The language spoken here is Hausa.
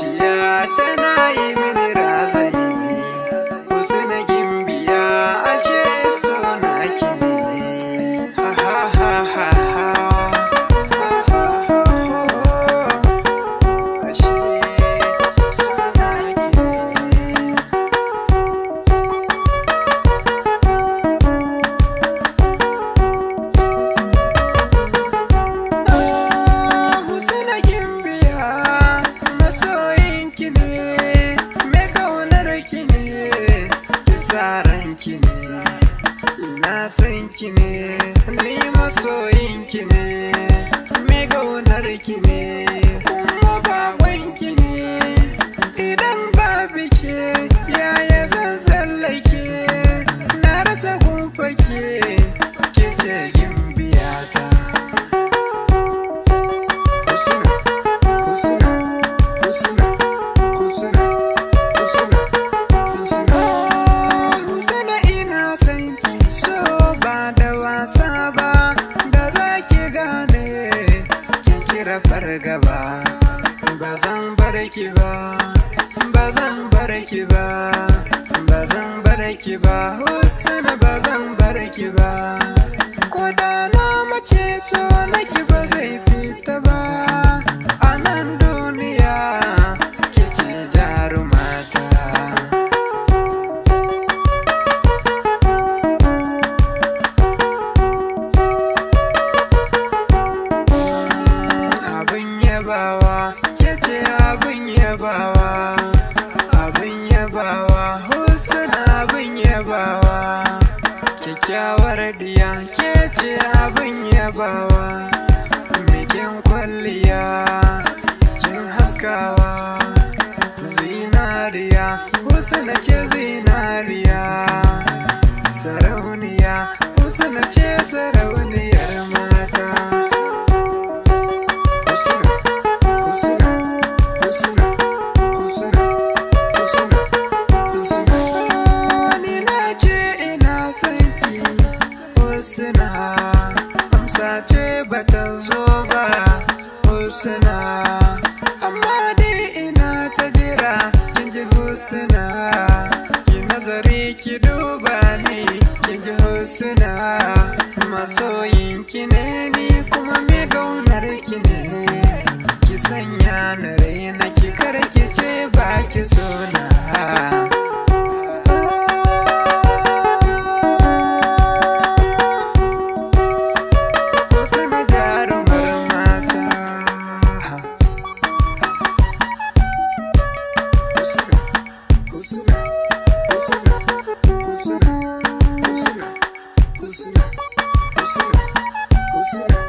zuciya tana yi mini razani. Husna gimbiya ashe so na ki ne. Ha ha ha ha ha. Ashe so na ki ne. Husna gimbiya masoyinki ne, mai kaunar ki ne, kisaran ki ne, ina son ki ne, ni masoyinki ne, mai kaunar ki ne, kuma baban ki ne. Idan babu ke yaya zan tsallake, na rasa gunfake, ke ce gimbiyata. Husna, Husna, Husna, Husna, Husna, Husna. Husna ina son ki, so ba da wasa ba, da za ki gane kin cire fargaba. Ba zan bar ki ba, ba zan bar ki ba, ba zan bar ki ba, Husna ba zan bar ki ba. Ko da na mace so naki ba zai fita ba. A nan duniya ke ce jarumata. Abin yabawa ke ce abin yabawa, abin yabawa, Husna abin yabawa. Kyakkyawar diya ke ce abin yabawa, bikin kwalliya kin haskawa. Zinariya, Husna ce zinariya, sarauniya, Husna ce sarauniyar mata. Husna, Husna, Husna, Husna, Husna, Husna. Ni na ce ina son ki, Husna, amsa ce bata zo ba, Husna, amma dai ina ta jira kin ji Husna. Ki nazari ki duba ni kin ji Husna, masoyinki ne ni kuma mai gaunar ki ne. Ki sanya na raina ki kar ki ce ba ki so na. Husna jarumar mata. Husna, Husna, Husna, Husna, Husna, Husna, Husna, Husna.